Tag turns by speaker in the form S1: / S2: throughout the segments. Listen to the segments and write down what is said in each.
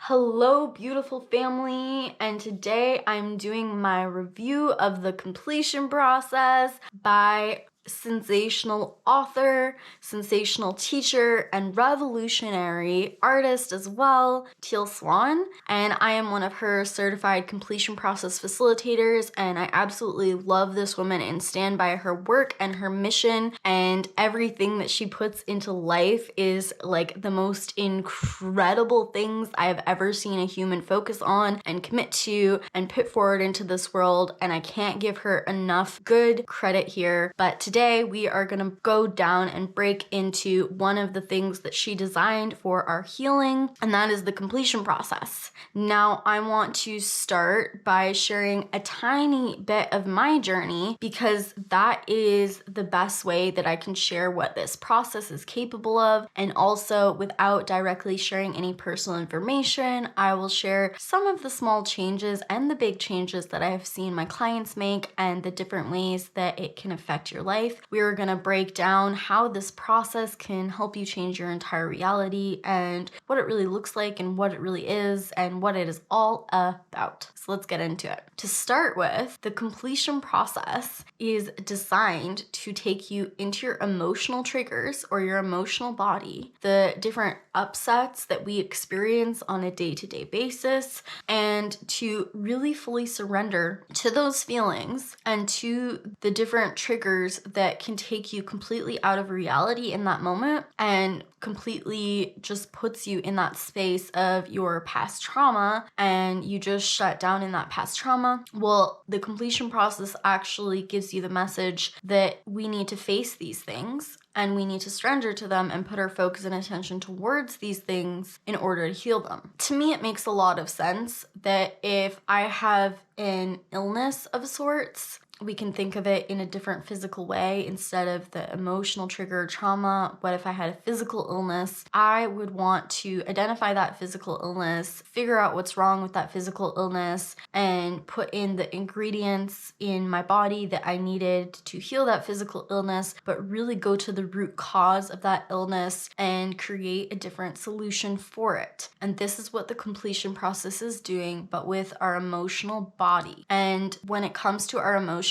S1: Hello, beautiful family, and today I'm doing my review of The Completion Process by sensational author, sensational teacher, and revolutionary artist as well, Teal Swan. And I am one of her certified completion process facilitators, and I absolutely love this woman and stand by her work and her mission, and everything that she puts into life is like the most incredible things I've ever seen a human focus on and commit to and put forward into this world, and I can't give her enough good credit here. But today we are gonna go down and break into one of the things that she designed for our healing, and that is the completion process. Now, I want to start by sharing a tiny bit of my journey because that is the best way that I can share what this process is capable of, and also without directly sharing any personal information, I will share some of the small changes and the big changes that I have seen my clients make and the different ways that it can affect your life. We are gonna break down how this process can help you change your entire reality and what it really looks like and what it really is and what it is all about. So let's get into it. To start with, the completion process is designed to take you into your emotional triggers or your emotional body, the different upsets that we experience on a day-to-day basis, and to really fully surrender to those feelings and to the different triggers that can take you completely out of reality in that moment and completely just puts you in that space of your past trauma and you just shut down in that past trauma. Well, the completion process actually gives you the message that we need to face these things and we need to surrender to them and put our focus and attention towards these things in order to heal them. To me, it makes a lot of sense that if I have an illness of sorts, we can think of it in a different physical way instead of the emotional trigger trauma. What if I had a physical illness? I would want to identify that physical illness, figure out what's wrong with that physical illness, and put in the ingredients in my body that I needed to heal that physical illness, but really go to the root cause of that illness and create a different solution for it. And this is what the completion process is doing, but with our emotional body. And when it comes to our emotions,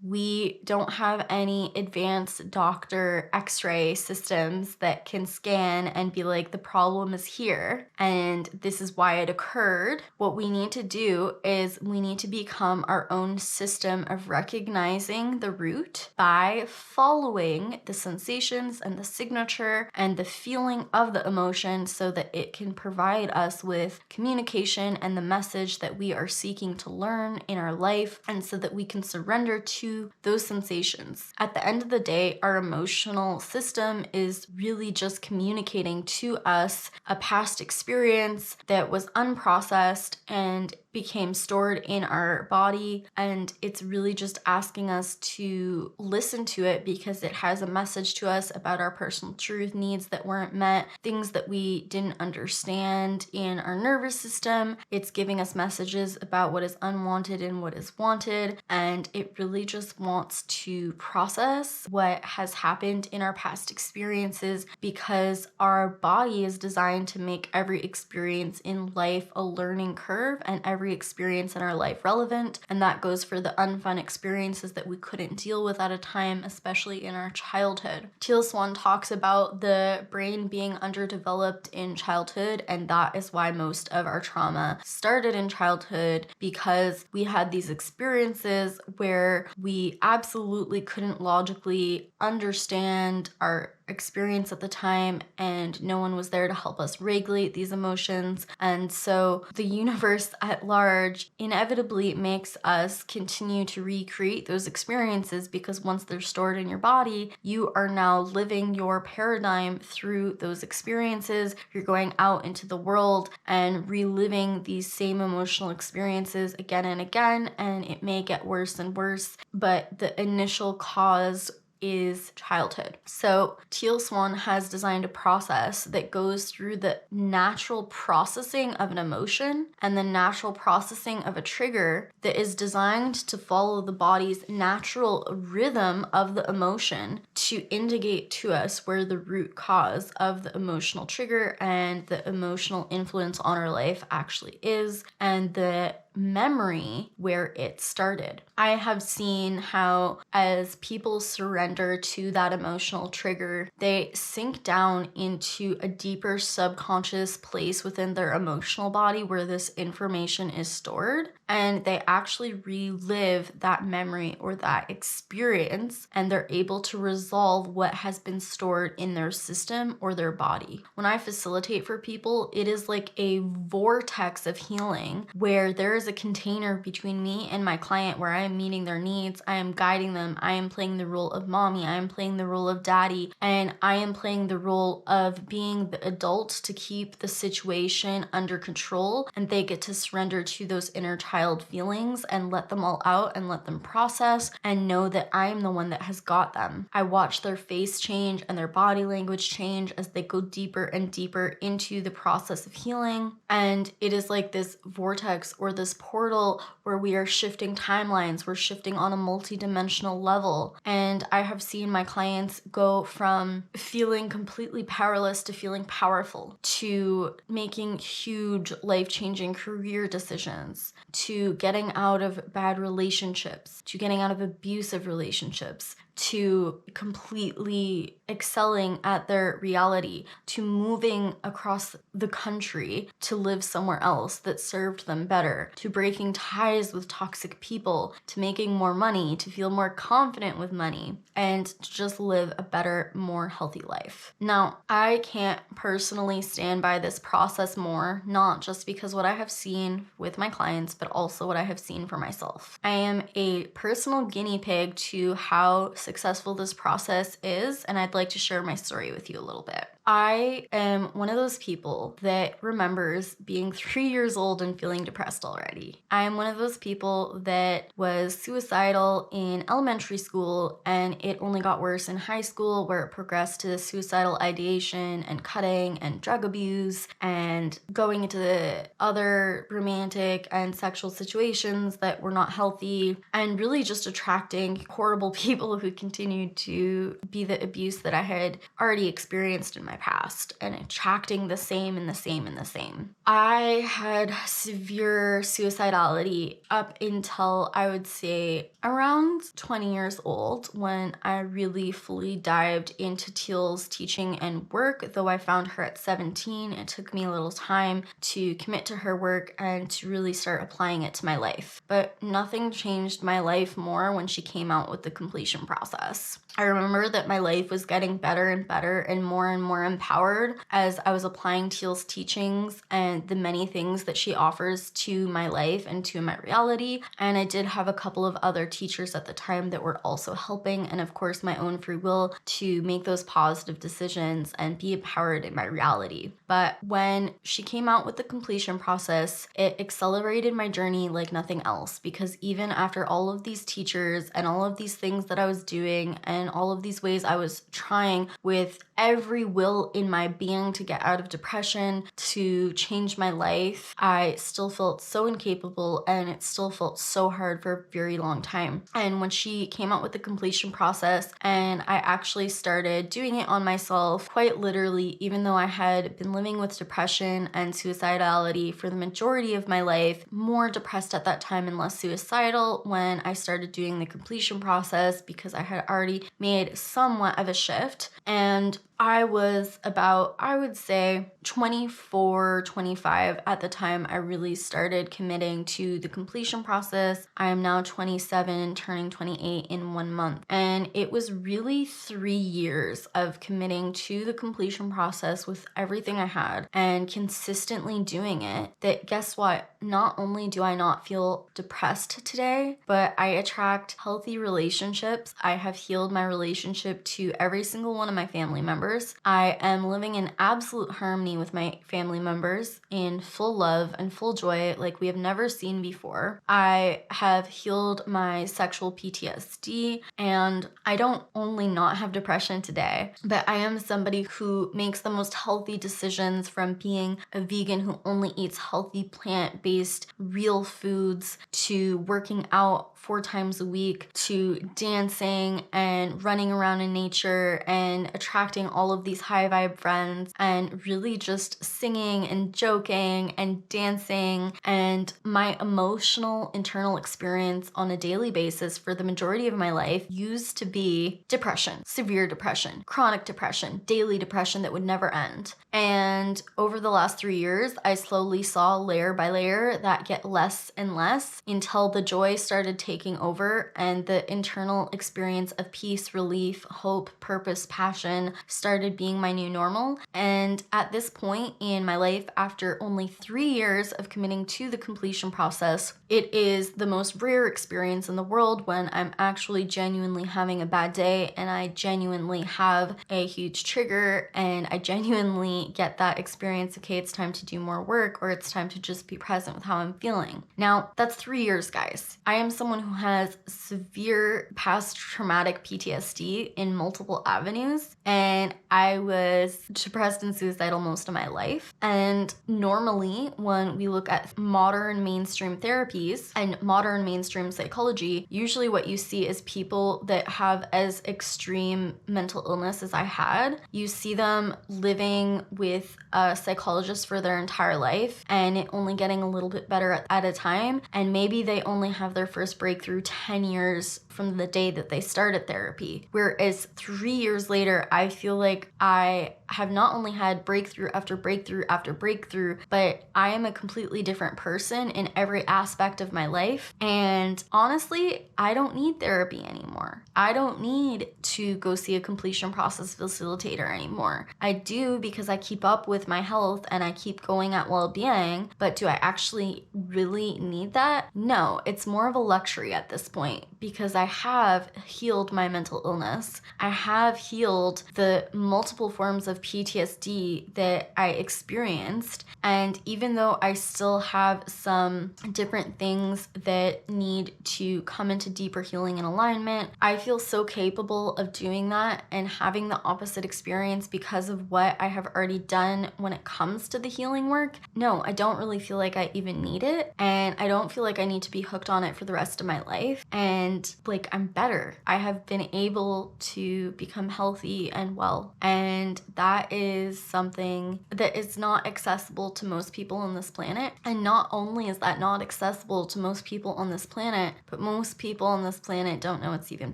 S1: we don't have any advanced doctor x-ray systems that can scan and be like, the problem is here and this is why it occurred. What we need to do is we need to become our own system of recognizing the root by following the sensations and the signature and the feeling of the emotion so that it can provide us with communication and the message that we are seeking to learn in our life, and so that we can surrender to those sensations. At the end of the day, our emotional system is really just communicating to us a past experience that was unprocessed and became stored in our body, and it's really just asking us to listen to it because it has a message to us about our personal truth, needs that weren't met, things that we didn't understand in our nervous system. It's giving us messages about what is unwanted and what is wanted, and it really just wants to process what has happened in our past experiences because our body is designed to make every experience in life a learning curve and every experience in our life relevant, and that goes for the unfun experiences that we couldn't deal with at a time, especially in our childhood. Teal Swan talks about the brain being underdeveloped in childhood, and that is why most of our trauma started in childhood, because we had these experiences where we absolutely couldn't logically understand our experience at the time, and no one was there to help us regulate these emotions. And so the universe at large inevitably makes us continue to recreate those experiences, because once they're stored in your body, you are now living your paradigm through those experiences. You're going out into the world and reliving these same emotional experiences again and again, and it may get worse and worse, but the initial cause is childhood. So Teal Swan has designed a process that goes through the natural processing of an emotion and the natural processing of a trigger that is designed to follow the body's natural rhythm of the emotion to indicate to us where the root cause of the emotional trigger and the emotional influence on our life actually is, and the memory where it started. I have seen how as people surrender to that emotional trigger, they sink down into a deeper subconscious place within their emotional body where this information is stored, and they actually relive that memory or that experience, and they're able to resolve what has been stored in their system or their body. When I facilitate for people, it is like a vortex of healing where there is a container between me and my client where I am meeting their needs, I am guiding them, I am playing the role of mommy, I am playing the role of daddy, and I am playing the role of being the adult to keep the situation under control, and they get to surrender to those inner child feelings and let them all out and let them process and know that I am the one that has got them. I watch their face change and their body language change as they go deeper and deeper into the process of healing, and it is like this vortex or this portal where we are shifting timelines, we're shifting on a multi-dimensional level. And I have seen my clients go from feeling completely powerless to feeling powerful, to making huge life-changing career decisions, to getting out of bad relationships, to getting out of abusive relationships, to completely excelling at their reality, to moving across the country to live somewhere else that served them better, to breaking ties with toxic people, to making more money, to feel more confident with money, and to just live a better, more healthy life. Now, I can't personally stand by this process more, not just because what I have seen with my clients, but also what I have seen for myself. I am a personal guinea pig to how successful this process is, and I'd like to share my story with you a little bit. I am one of those people that remembers being 3 years old and feeling depressed already. I am one of those people that was suicidal in elementary school, and it only got worse in high school, where it progressed to suicidal ideation and cutting and drug abuse and going into the other romantic and sexual situations that were not healthy, and really just attracting horrible people who continued to be the abuse that I had already experienced in my past, and attracting the same and the same and the same. I had severe suicidality up until I would say around 20 years old, when I really fully dived into Teal's teaching and work. Though I found her at 17, it took me a little time to commit to her work and to really start applying it to my life. But nothing changed my life more when she came out with the completion process. I remember that my life was getting better and better and more empowered as I was applying Teal's teachings and the many things that she offers to my life and to my reality. And I did have a couple of other teachers at the time that were also helping, and of course my own free will to make those positive decisions and be empowered in my reality. But when she came out with the completion process, it accelerated my journey like nothing else, because even after all of these teachers and all of these things that I was doing and all of these ways I was trying with every will in my being to get out of depression, to change my life, I still felt so incapable, and it still felt so hard for a very long time. And when she came out with the completion process and I actually started doing it on myself, quite literally, even though I had been living with depression and suicidality for the majority of my life, more depressed at that time and less suicidal when I started doing the completion process, because I had already made somewhat of a shift. And I was about, I would say, 24, 25 at the time I really started committing to the completion process. I am now 27, turning 28 in 1 month. And it was really 3 years of committing to the completion process with everything I had and consistently doing it, that guess what? Not only do I not feel depressed today, but I attract healthy relationships. I have healed my relationship to every single one of my family members. hours. I am living in absolute harmony with my family members, in full love and full joy like we have never seen before. I have healed my sexual PTSD, and I don't only not have depression today, but I am somebody who makes the most healthy decisions, from being a vegan who only eats healthy plant-based real foods, to working out 4 times a week, to dancing and running around in nature and attracting all of these high vibe friends, and really just singing and joking and dancing. And my emotional internal experience on a daily basis for the majority of my life used to be depression, severe depression, chronic depression, daily depression that would never end. And over the last 3 years, I slowly saw layer by layer that get less and less, until the joy started taking over and the internal experience of peace, relief, hope, purpose, passion started being my new normal. And at this point in my life, after only 3 years of committing to the completion process, it is the most rare experience in the world when I'm actually genuinely having a bad day, and I genuinely have a huge trigger, and I genuinely get that experience, okay, it's time to do more work, or it's time to just be present with how I'm feeling. Now, that's 3 years, guys. I am someone who has severe past traumatic PTSD in multiple avenues, and I was depressed and suicidal most of my life. And normally, when we look at modern mainstream therapies and modern mainstream psychology, usually what you see is people that have as extreme mental illness as I had. You see them living with a psychologist for their entire life, and it only getting a little bit better at a time. And maybe they only have their first breakthrough 10 years from the day that they started therapy. Whereas 3 years later, I feel like I have not only had breakthrough after breakthrough after breakthrough, but I am a completely different person in every aspect of my life. And honestly, I don't need therapy anymore. I don't need to go see a completion process facilitator anymore. I do because I keep up with my health and I keep going at well-being, but do I actually really need that? No, it's more of a luxury at this point, because I have healed my mental illness. I have healed the multiple forms of PTSD that I experienced. And even though I still have some different things that need to come into deeper healing and alignment, I feel so capable of doing that and having the opposite experience because of what I have already done when it comes to the healing work. No, I don't really feel like I even need it, and I don't feel like I need to be hooked on it for the rest of my life. And like, I'm better. I have been able to become healthy and well, and that is something that is not accessible to most people on this planet. And not only is that not accessible to most people on this planet, but most people on this planet don't know it's even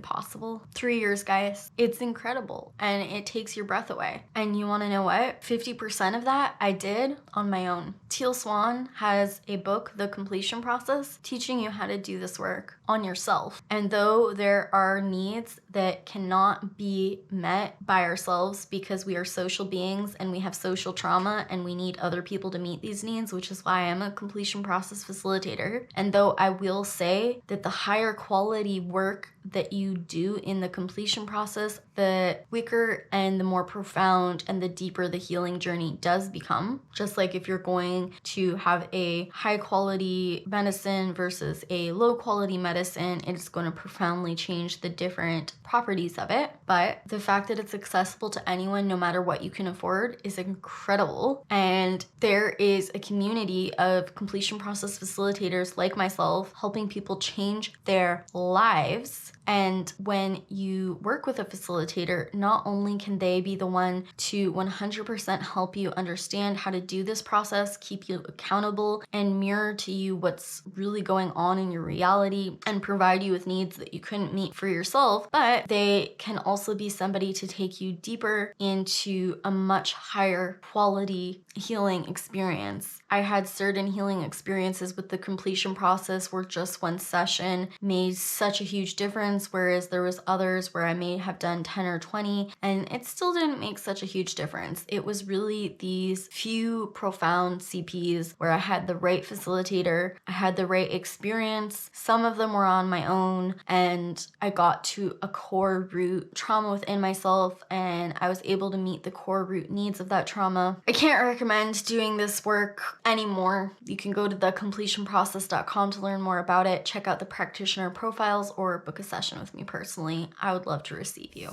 S1: possible. 3 years, guys. It's incredible, and it takes your breath away. And you want to know what? 50% of that I did on my own. Teal Swan has a book, The Completion Process, teaching you how to do this work on yourself. And though there are needs that cannot be met by ourselves because we are social beings and we have social trauma and we need other people to meet these needs, which is why I'm a completion process facilitator. And though I will say that the higher quality work that you do in the completion process, the quicker and the more profound and the deeper the healing journey does become. Just like if you're going to have a high quality medicine versus a low quality medicine, it's going to profoundly change the different properties of it. But the fact that it's accessible to anyone, no matter what you can afford, is incredible. And there is a community of completion process facilitators like myself helping people change their lives. And when you work with a facilitator, not only can they be the one to 100% help you understand how to do this process, keep you accountable, and mirror to you what's really going on in your reality and provide you with needs that you couldn't meet for yourself, but they can also be somebody to take you deeper into a much higher quality healing experience. I had certain healing experiences with the completion process where just one session made such a huge difference, whereas there was others where I may have done 10 or 20 and it still didn't make such a huge difference. It was really these few profound CPs where I had the right facilitator, I had the right experience. Some of them were on my own, and I got to a core root trauma within myself, and I was able to meet the core root needs of that trauma. I can't recommend doing this work anymore. You can go to thecompletionprocess.com to learn more about it, check out the practitioner profiles, or book a session with me personally. I would love to receive you.